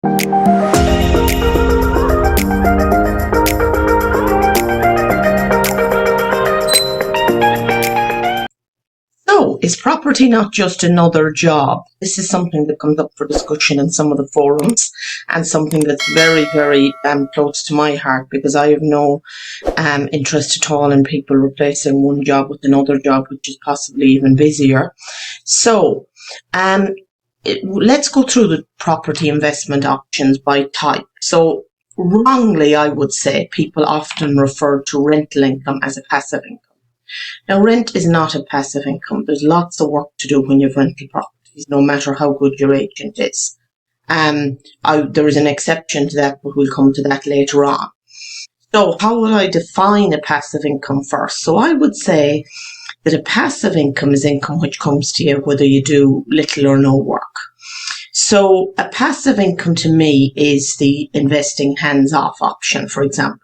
So, is property not just another job? This is something that comes up for discussion in some of the forums, and something that's very, very close to my heart, because I have no interest at all in people replacing one job with another job, which is possibly even busier. So, let's go through the property investment options by type. So, wrongly, I would say people often refer to rental income as a passive income. Now, rent is not a passive income. There's lots of work to do when you have rental properties, no matter how good your agent is. There is an exception to that, but we'll come to that later on. So how would I define a passive income first? So I would say that a passive income is income which comes to you whether you do little or no work. So a passive income to me is the investing hands-off option, for example.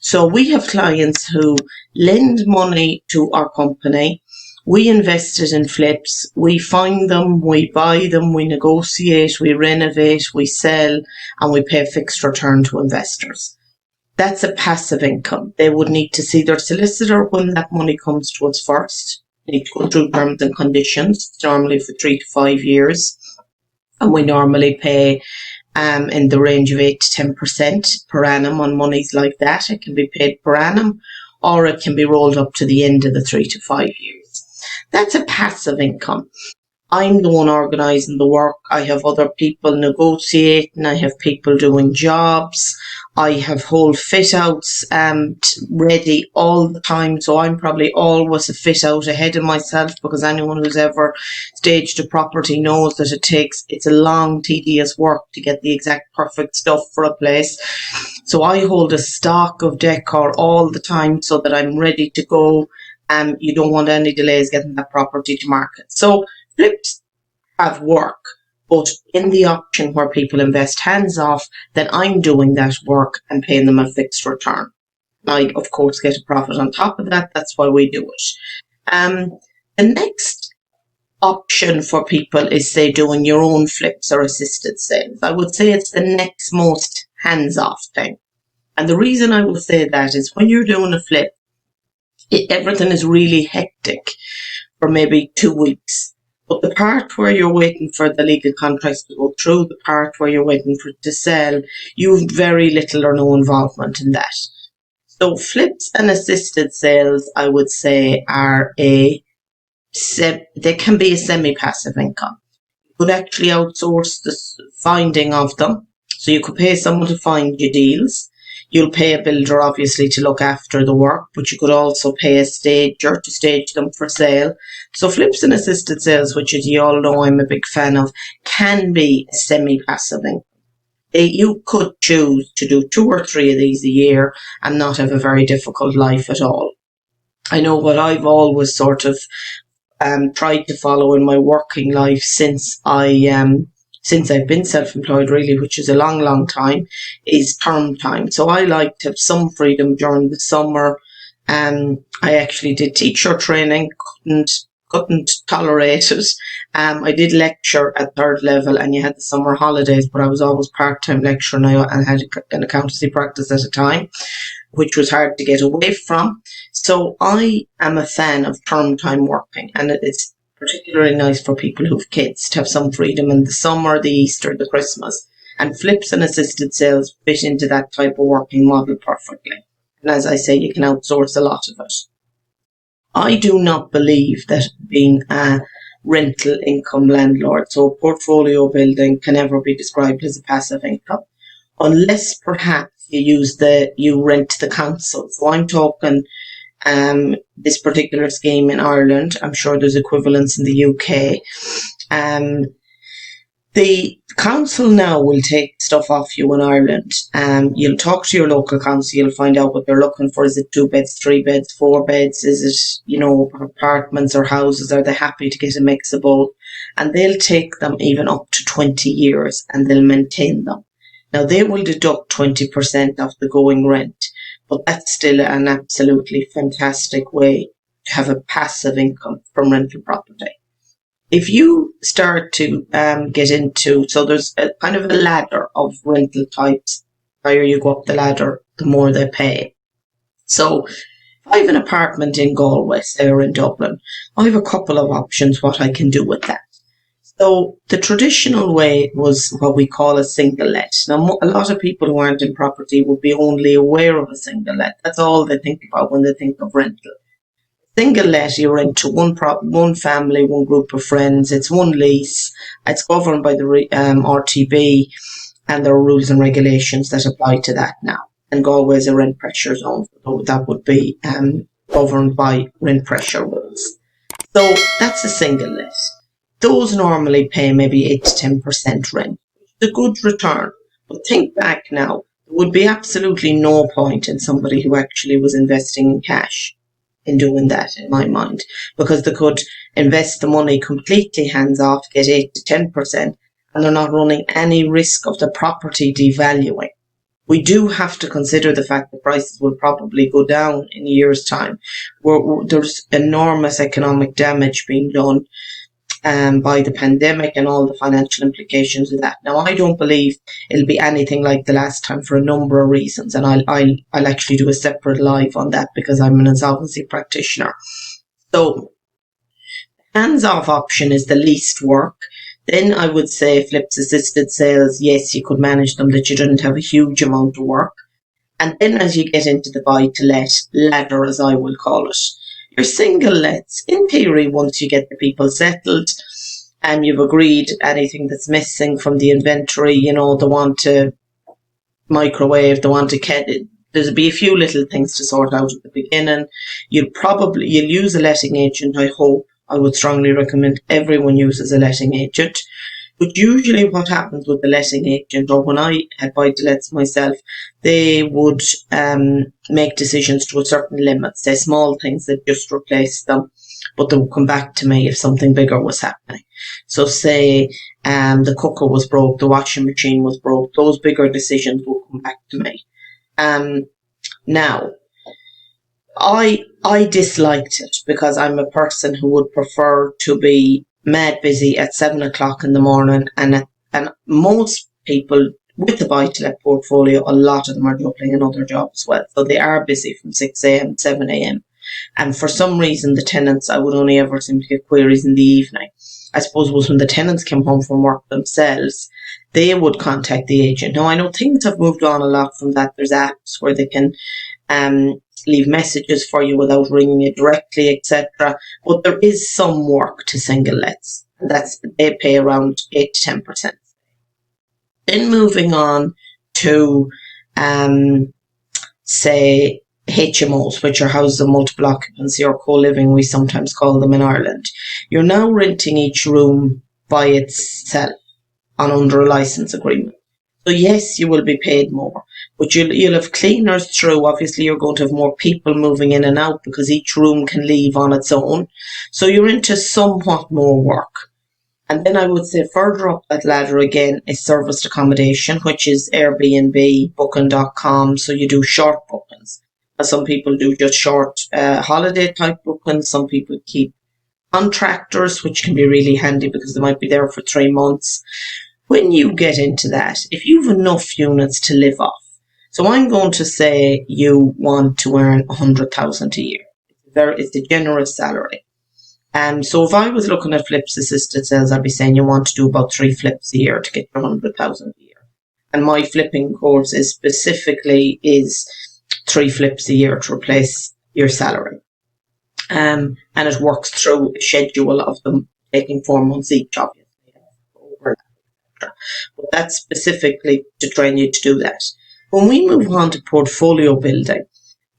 So we have clients who lend money to our company. We invest it in flips. We find them, we buy them, we negotiate, we renovate, we sell, and we pay a fixed return to investors. That's a passive income. They would need to see their solicitor when that money comes to us first. They need to go through terms and conditions, normally for 3 to 5 years. And we normally pay in the range of 8 to 10% per annum on monies like that. It can be paid per annum, or it can be rolled up to the end of the 3 to 5 years. That's a passive income. I'm the one organising the work. I have other people negotiating. I have people doing jobs. I have whole fit outs ready all the time. So I'm probably always a fit out ahead of myself, because anyone who's ever staged a property knows that it's a long, tedious work to get the exact perfect stuff for a place. So I hold a stock of decor all the time so that I'm ready to go. You don't want any delays getting that property to market. So flips have work, but in the option where people invest hands off, then I'm doing that work and paying them a fixed return. I, of course, get a profit on top of that. That's why we do it. The next option for people is, say, doing your own flips or assisted sales. I would say it's the next most hands-off thing. And the reason I would say that is when you're doing a flip, everything is really hectic for maybe 2 weeks. But the part where you're waiting for the legal contracts to go through, the part where you're waiting for it to sell, you've very little or no involvement in that. So flips and assisted sales, I would say, they can be a semi-passive income. You could actually outsource the finding of them. So you could pay someone to find you deals. You'll pay a builder, obviously, to look after the work, but you could also pay a stager to stage them for sale. So flips and assisted sales, which, as you all know I'm a big fan of, can be a semi-passive income. You could choose to do 2 or 3 of these a year and not have a very difficult life at all. I know what I've always sort of tried to follow in my working life since I've been self-employed, really, which is a long, long time, is term time. So I like to have some freedom during the summer. I actually did teacher training, couldn't tolerate it. I did lecture at 3rd level, and you had the summer holidays, but I was always part-time lecturer, and I had an accountancy practice at a time, which was hard to get away from. So I am a fan of term time working, and it's particularly nice for people who have kids to have some freedom in the summer, the Easter, the Christmas. And flips and assisted sales fit into that type of working model perfectly. And as I say, you can outsource a lot of it. I do not believe that being a rental income landlord, so portfolio building, can ever be described as a passive income, unless perhaps you rent the council. So I'm talking this particular scheme in Ireland. I'm sure there's equivalents in the UK. The council now will take stuff off you in Ireland. You'll talk to your local council, you'll find out what they're looking for. Is it 2 beds, 3 beds, 4 beds? Is it, apartments or houses? Are they happy to get a mix of both? And they'll take them even up to 20 years and they'll maintain them. Now, they will deduct 20% of the going rent, but that's still an absolutely fantastic way to have a passive income from rental property. if you start to get into, so there's a kind of a ladder of rental types. The higher you go up the ladder, the more they pay. So if I have an apartment in Galway, say, or in Dublin, I have a couple of options what I can do with that. So the traditional way was what we call a single let. Now, a lot of people who aren't in property would be only aware of a single let. That's all they think about when they think of rental. Single let, you're into one family, one group of friends. It's one lease. It's governed by the RTB, and there are rules and regulations that apply to that now. And Galway is a rent pressure zone, so that would be governed by rent pressure rules. So that's a single let. Those normally pay maybe 8 to 10% rent, which is a good return. But think back now, there would be absolutely no point in somebody who actually was investing in cash in doing that, in my mind, because they could invest the money completely hands off, get 8 to 10%, and they're not running any risk of the property devaluing. We do have to consider the fact that prices will probably go down in a year's time. There's enormous economic damage being done by the pandemic and all the financial implications of that. Now, I don't believe it'll be anything like the last time for a number of reasons, and I'll actually do a separate live on that because I'm an insolvency practitioner. So, hands-off option is the least work. Then I would say flips assisted sales, yes, you could manage them, that you didn't have a huge amount of work. And then as you get into the buy-to-let ladder, as I will call it, your single lets, in theory, once you get the people settled and you've agreed anything that's missing from the inventory, they want to microwave, they want to there'll be a few little things to sort out at the beginning. You'll use a letting agent, I hope. I would strongly recommend everyone uses a letting agent. But usually what happens with the letting agent, or when I had buy-to-lets myself, they would make decisions to a certain limit, say small things that just replace them, but they would come back to me if something bigger was happening. So say the cooker was broke, the washing machine was broke, those bigger decisions would come back to me. Now, I disliked it because I'm a person who would prefer to be mad busy at 7 o'clock in the morning, and most people with the buy-to-let portfolio, a lot of them are juggling another job as well. So they are busy from 6 a.m. to 7 a.m. And for some reason, the tenants, I would only ever seem to get queries in the evening. I suppose it was when the tenants came home from work themselves, they would contact the agent. Now, I know things have moved on a lot from that. There's apps where they can leave messages for you without ringing you directly, etc. But there is some work to single lets. They pay around 8 to 10%. Then moving on to, say, HMOs, which are houses of multiple occupancy or co-living, we sometimes call them in Ireland. You're now renting each room by itself under a license agreement. So yes, you will be paid more, but you'll have cleaners through. Obviously, you're going to have more people moving in and out because each room can leave on its own. So you're into somewhat more work. And then I would say further up that ladder again is serviced accommodation, which is Airbnb, Booking.com. So you do short bookings. Some people do just short holiday type bookings. Some people keep contractors, which can be really handy because they might be there for 3 months. When you get into that, if you've enough units to live off, so I'm going to say you want to earn 100,000 a year. It's a generous salary. So if I was looking at flips assisted sales, I'd be saying you want to do about 3 flips a year to get your 100,000 a year. And my flipping course is 3 flips a year to replace your salary. And it works through a schedule of them taking 4 months each, obviously. But that's specifically to train you to do that. When we move on to portfolio building,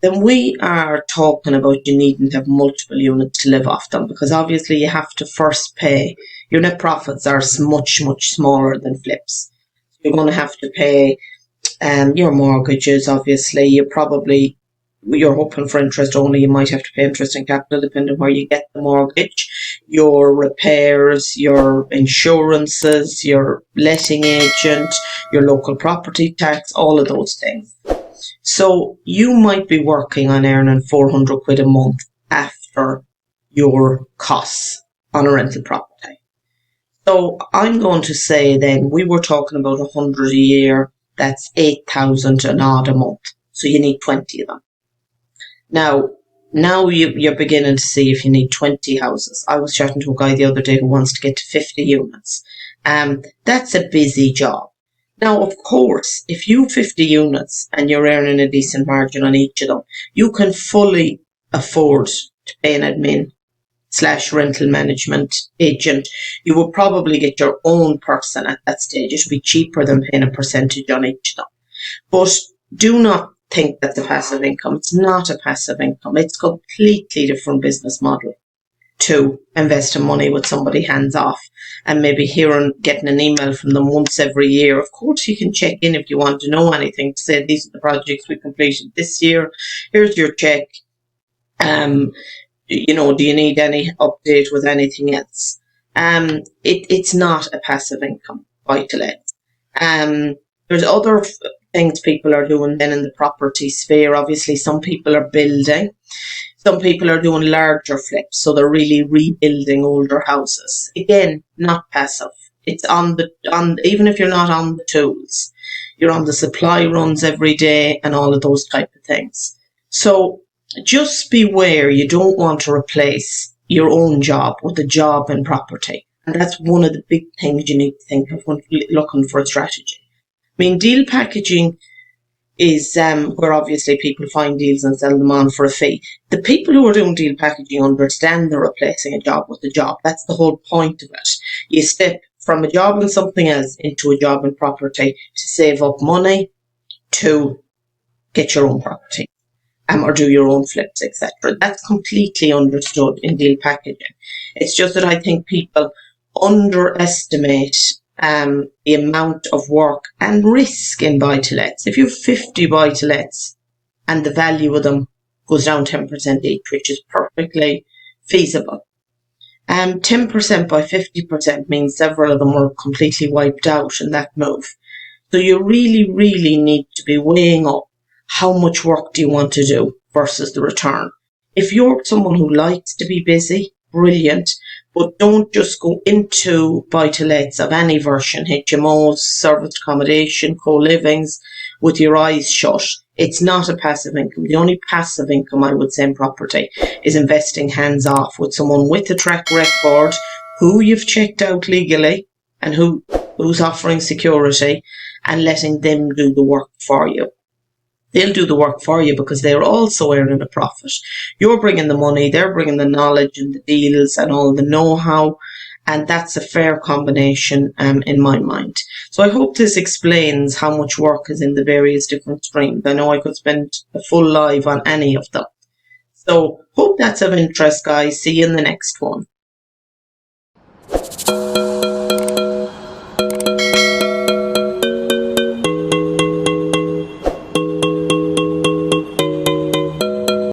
then we are talking about you needing to have multiple units to live off them, because obviously you have to first pay. Your net profits are much, much smaller than flips. You're going to have to pay your mortgages, obviously. You're hoping for interest only. You might have to pay interest and capital depending on where you get the mortgage. Your repairs, your insurances, your letting agent, your local property tax, all of those things. So you might be working on earning 400 quid a month after your costs on a rental property. So I'm going to say then we were talking about 100 a year. That's 8,000 an odd a month. So you need 20 of them. Now you're beginning to see if you need 20 houses. I was chatting to a guy the other day who wants to get to 50 units. That's a busy job. Now, of course, if you have 50 units and you're earning a decent margin on each of them, you can fully afford to pay an admin / rental management agent. You will probably get your own person at that stage. It will be cheaper than paying a percentage on each of them. But do not think that's a passive income. It's not a passive income. It's a completely different business model to investing money with somebody hands off and maybe getting an email from them once every year. Of course, you can check in if you want to know anything to say these are the projects we completed this year. Here's your check. Do you need any update with anything else? It's not a passive income, buy-to-let. There's other things people are doing then in the property sphere. Obviously, some people are building. Some people are doing larger flips, so they're really rebuilding older houses. Again, not passive. It's even if you're not on the tools, you're on the supply runs every day and all of those type of things. So just beware, you don't want to replace your own job with a job in property. And that's one of the big things you need to think of when looking for a strategy. I mean, deal packaging is where obviously people find deals and sell them on for a fee. The people who are doing deal packaging understand they're replacing a job with a job. That's the whole point of it. You step from a job in something else into a job in property to save up money to get your own property or do your own flips, etc. That's completely understood in deal packaging. It's just that I think people underestimate the amount of work and risk in buy-to-lets. If you have 50 buy-to-lets and the value of them goes down 10% each, which is perfectly feasible. 10% by 50% means several of them were completely wiped out in that move. So you really, really need to be weighing up how much work do you want to do versus the return. If you're someone who likes to be busy, brilliant, but don't just go into buy-to-lets of any version, HMOs, serviced accommodation, co-livings, with your eyes shut. It's not a passive income. The only passive income I would say in property is investing hands off with someone with a track record who you've checked out legally and who's offering security and letting them do the work for you. They'll do the work for you because they're also earning a profit. You're bringing the money, they're bringing the knowledge and the deals and all the know-how, and that's a fair combination in my mind. So I hope this explains how much work is in the various different streams. I know I could spend a full live on any of them. So hope that's of interest, guys. See you in the next one.